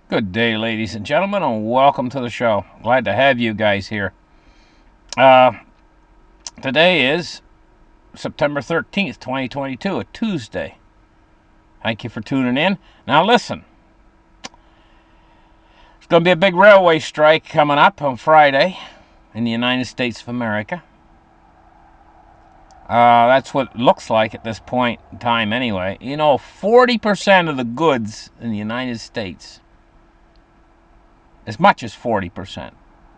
Good day, ladies and gentlemen, and welcome to the show. Glad to have you guys here. Uh, Today is September 13th, 2022, a Tuesday. Thank you for tuning in. Now, listen, it's going to be a big railway strike coming up on Friday in the United States of America. That's what it looks like at this point in time, anyway. 40% of the goods in the United States, as much as 40%,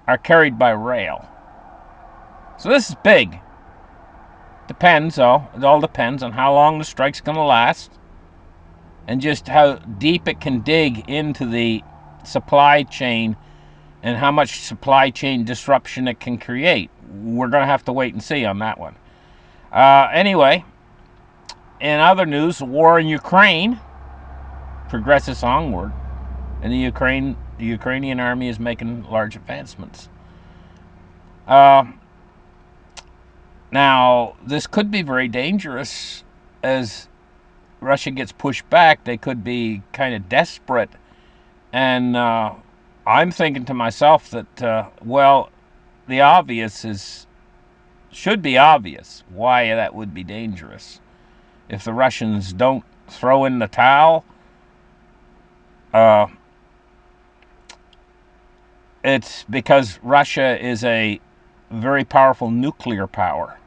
are carried by rail. So this is big. Depends, though. It all depends on how long the strike's going to last and just how deep it can dig into the supply chain and how much supply chain disruption it can create. We're going to have to wait and see on that one. Anyway, in other news, the war in Ukraine progresses onward, and the Ukrainian army is making large advancements. Now, this could be very dangerous as Russia gets pushed back. They could be kind of desperate. And I'm thinking to myself that, the obvious should be obvious why that would be dangerous. If the Russians don't throw in the towel, it's because Russia is a very powerful nuclear power.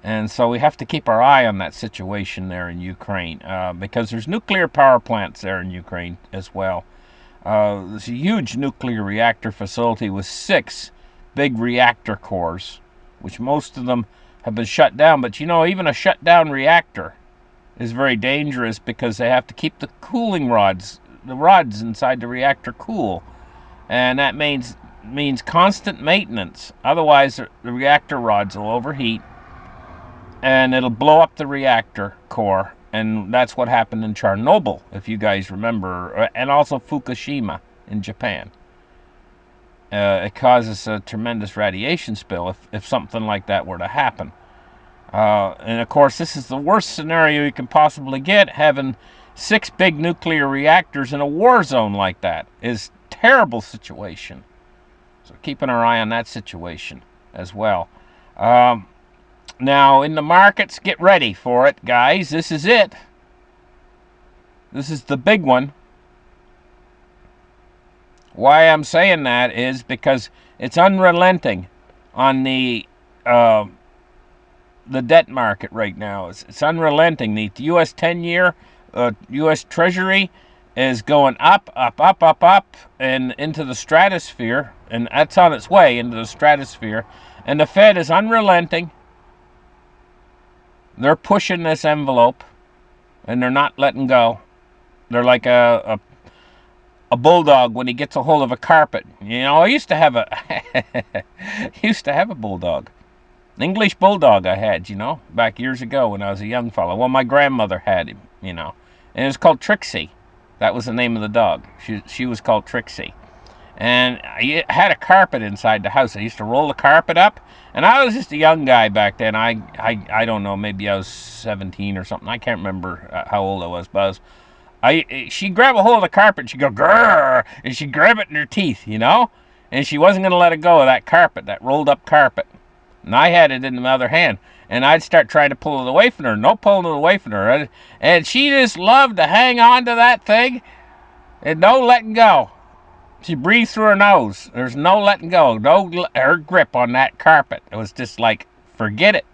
And so we have to keep our eye on that situation there in Ukraine, because there's nuclear power plants there in Ukraine as well. There's a huge nuclear reactor facility with 6 big reactor cores, which most of them have been shut down. But even a shut down reactor is very dangerous because they have to keep the cooling rods, the rods inside the reactor, cool. And that means constant maintenance. Otherwise, the reactor rods will overheat and it'll blow up the reactor core. And that's what happened in Chernobyl, if you guys remember, and also Fukushima in Japan. It causes a tremendous radiation spill if something like that were to happen. And of course, this is the worst scenario you can possibly get. Having 6 big nuclear reactors in a war zone like that is a terrible situation. So keeping our eye on that situation as well. Now, in the markets, get ready for it, guys. This is it. This is the big one. Why I'm saying that is because it's unrelenting on the debt market right now. It's unrelenting. The U.S. 10-year U.S. Treasury is going up, and into the stratosphere, and that's on its way into the stratosphere. And the Fed is unrelenting. They're pushing this envelope, and they're not letting go. They're like a bulldog when he gets a hold of a carpet. I used to have a bulldog. An English bulldog I had, back years ago when I was a young fellow. Well, my grandmother had him, and it was called Trixie. That was the name of the dog. She was called Trixie. And I had a carpet inside the house. I used to roll the carpet up, and I was just a young guy back then. I don't know, maybe I was 17 or something. I can't remember how old I was, but she'd grab a hold of the carpet, and she'd go, grrr, and she'd grab it in her teeth, and she wasn't going to let it go of that carpet, that rolled up carpet. And I had it in the other hand, and I'd start trying to pull it away from her. No pulling it away from her. And she just loved to hang on to that thing and no letting go. She breathed through her nose. There's no letting go. Her grip on that carpet. It was just like, forget it.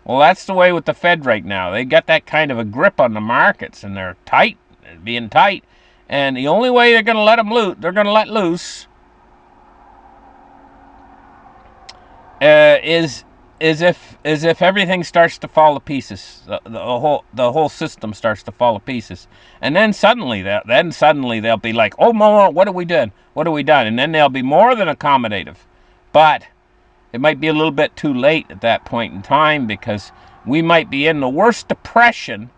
Well, that's the way with the Fed right now. They got that kind of a grip on the markets, and they're tight, being tight. And the only way they're going to let them loose, they're going to let loose, is if everything starts to fall to pieces. The whole system starts to fall to pieces, and then suddenly they'll be like, oh, Momo, what have we done? What have we done? And then they'll be more than accommodative, but it might be a little bit too late at that point in time, because we might be in the worst depression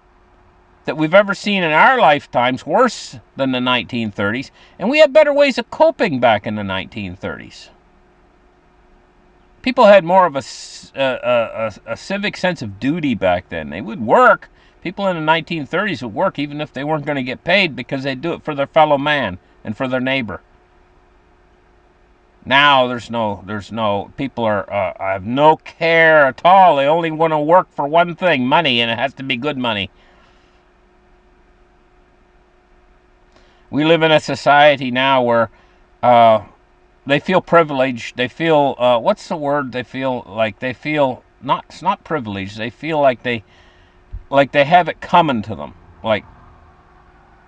that we've ever seen in our lifetimes, worse than the 1930s, and we had better ways of coping back in the 1930s. People had more of a civic sense of duty back then. They would work. People in the 1930s would work even if they weren't going to get paid, because they'd do it for their fellow man and for their neighbor. Now there's no people have no care at all. They only want to work for one thing, money, and it has to be good money. We live in a society now where they feel privileged. They feel what's the word? They feel not. It's not privileged. They feel like they have it coming to them. Like,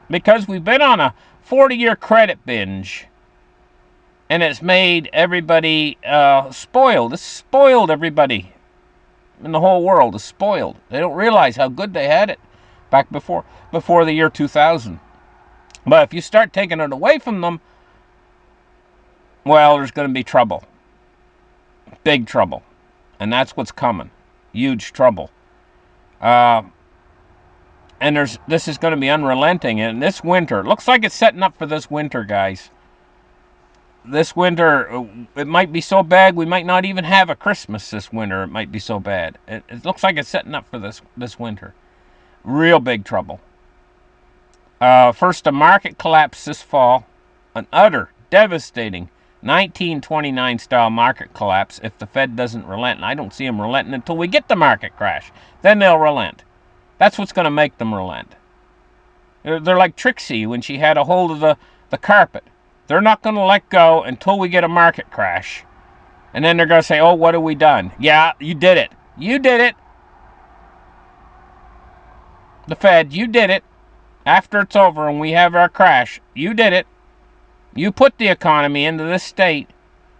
because we've been on a 40-year credit binge, and it's made everybody spoiled. It's spoiled everybody in the whole world. Is spoiled. They don't realize how good they had it back before the year 2000. But if you start taking it away from them, well, there's going to be trouble. Big trouble. And that's what's coming. Huge trouble. And this is going to be unrelenting. And this winter, looks like it's setting up for this winter, guys. This winter, it might be so bad we might not even have a Christmas this winter. It might be so bad. It looks like it's setting up for this winter. Real big trouble. First, a market collapse this fall. An utter, devastating 1929 style market collapse if the Fed doesn't relent. And I don't see them relenting until we get the market crash. Then they'll relent. That's what's going to make them relent. They're like Trixie when she had a hold of the carpet. They're not going to let go until we get a market crash. And then they're going to say, oh, what have we done? Yeah, you did it. You did it. The Fed, you did it. After it's over and we have our crash, you did it. You put the economy into this state.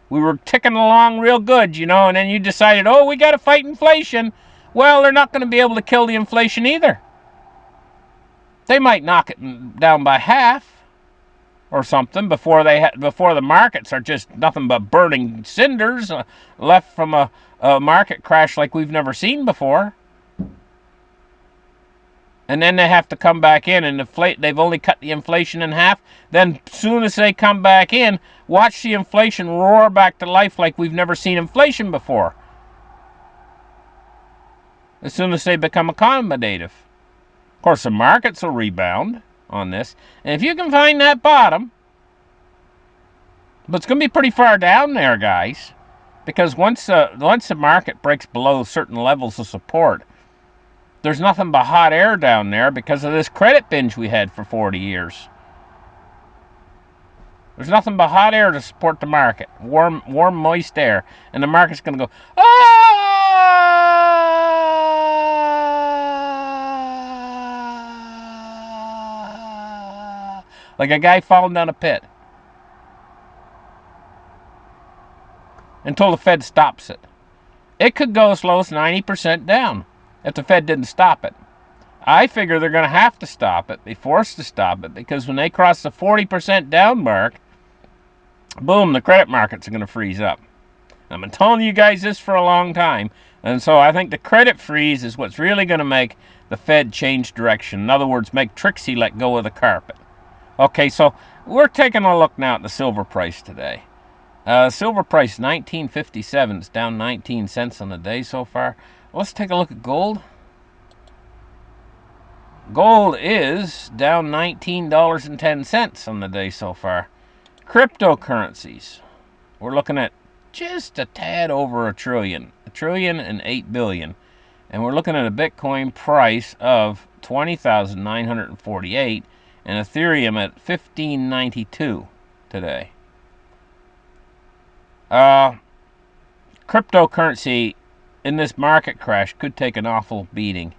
We were ticking along real good, and then you decided, oh, we got to fight inflation. Well, they're not going to be able to kill the inflation either. They might knock it down by half or something before the markets are just nothing but burning cinders left from a market crash like we've never seen before. And then they have to come back in and inflate. They've only cut the inflation in half. Then as soon as they come back in, watch the inflation roar back to life like we've never seen inflation before. As soon as they become accommodative. Of course, the markets will rebound on this. And if you can find that bottom, but it's going to be pretty far down there, guys. Because once the market breaks below certain levels of support, there's nothing but hot air down there because of this credit binge we had for 40 years. There's nothing but hot air to support the market. Warm, moist air. And the market's going to go, ah! Like a guy falling down a pit. Until the Fed stops it. It could go as low as 90% down if the Fed didn't stop it. I figure they're going to have to stop it, be forced to stop it, because when they cross the 40% down mark, boom, the credit markets are going to freeze up. I've been telling you guys this for a long time, and so I think the credit freeze is what's really going to make the Fed change direction. In other words, make Trixie let go of the carpet. Okay, so we're taking a look now at the silver price today. Silver price 1957. It's down 19 cents on the day so far. Let's take a look at gold. Gold is down $19.10 on the day so far. Cryptocurrencies. We're looking at just a tad over $1 trillion. $1 trillion and 8 billion. And we're looking at a Bitcoin price of 20,948 and Ethereum at 1592 today. Cryptocurrency in this market crash could take an awful beating.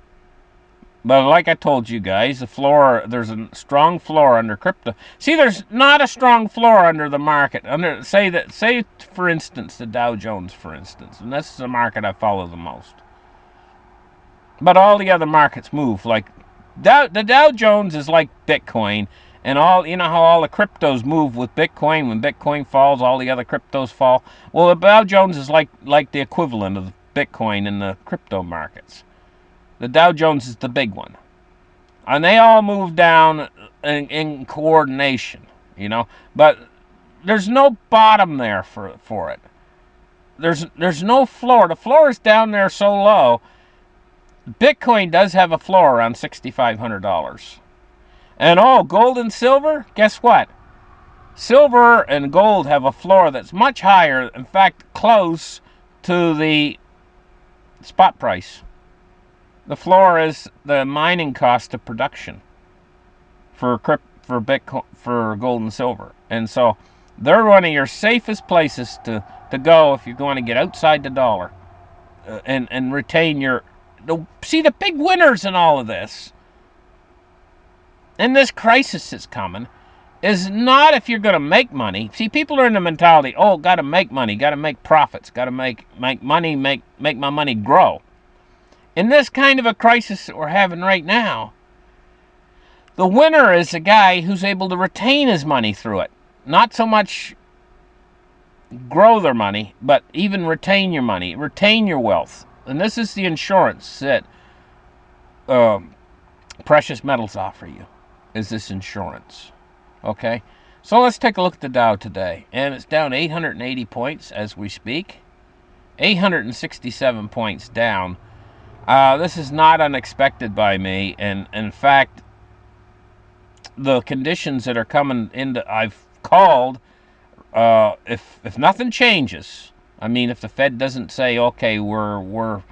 But like I told you guys, there's a strong floor under crypto. See, there's not a strong floor under the market. Say for instance, the Dow Jones, for instance. And this is the market I follow the most. But all the other markets move. Like, the Dow Jones is like Bitcoin. And how all the cryptos move with Bitcoin. When Bitcoin falls, all the other cryptos fall. Well, the Dow Jones is like the equivalent of Bitcoin in the crypto markets. The Dow Jones is the big one. And they all move down in coordination, But there's no bottom there for it. there's no floor. The floor is down there so low. Bitcoin does have a floor around $6,500. And gold and silver, guess what? Silver and gold have a floor that's much higher, in fact, close to the spot price. The floor is the mining cost of production for Bitcoin, for gold and silver. And so they're one of your safest places to go if you're going to get outside the dollar and retain your... See, the big winners in all of this, and this crisis that's coming, is not if you're going to make money. See, people are in the mentality, got to make money, got to make profits, got to make money, make my money grow. In this kind of a crisis that we're having right now, the winner is a guy who's able to retain his money through it. Not so much grow their money, but even retain your money, retain your wealth. And this is the insurance that precious metals offer you, is this insurance. Okay, so let's take a look at the Dow today. And it's down 880 points as we speak. 867 points down. This is not unexpected by me. And in fact, the conditions that are coming into, I've called, if nothing changes, I mean, if the Fed doesn't say, okay, we're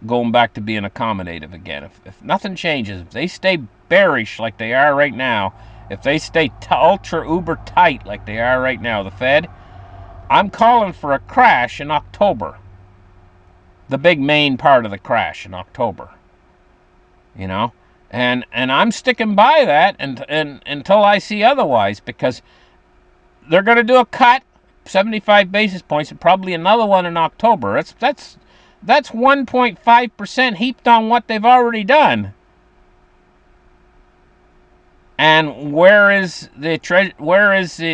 going back to being accommodative again, if nothing changes, if they stay bearish like they are right now, if they stay ultra uber tight like they are right now, the Fed, I'm calling for a crash in October. The big main part of the crash in October. You know? And I'm sticking by that and until I see otherwise, because they're going to do a cut, 75 basis points, and probably another one in October. That's 1.5% heaped on what they've already done. And where is the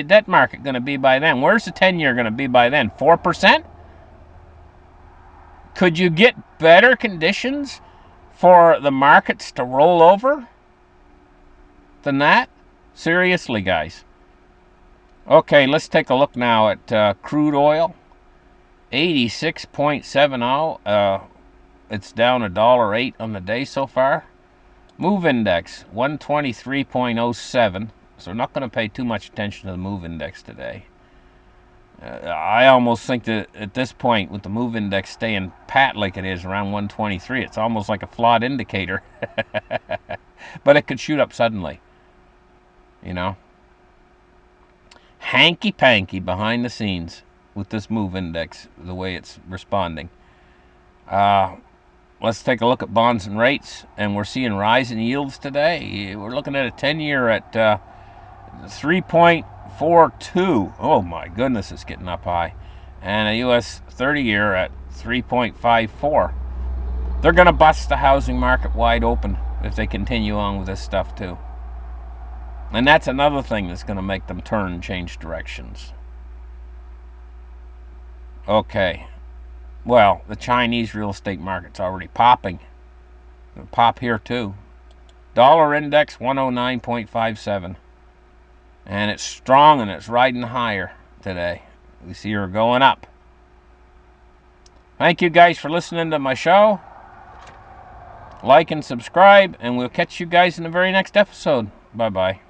debt market going to be by then? Where's the 10-year going to be by then? 4%? Could you get better conditions for the markets to roll over than that? Seriously, guys. Okay, let's take a look now at crude oil. 86.70. It's down $1.08 on the day so far. Move index 123.07. So we're not going to pay too much attention to the move index today. I almost think that at this point, with the move index staying pat like it is around 123, it's almost like a flawed indicator. But it could shoot up suddenly. You know? Hanky-panky behind the scenes with this move index, the way it's responding. Let's take a look at bonds and rates, and we're seeing rising yields today. We're looking at a 10-year at 3.42. Oh my goodness, it's getting up high. And a U.S. 30-year at 3.54. They're going to bust the housing market wide open if they continue on with this stuff too. And that's another thing that's going to make them turn and change directions. Okay. Well, the Chinese real estate market's already popping. It'll pop here too. Dollar index 109.57. And it's strong and it's riding higher today. We see her going up. Thank you guys for listening to my show. Like and subscribe, and we'll catch you guys in the very next episode. Bye-bye.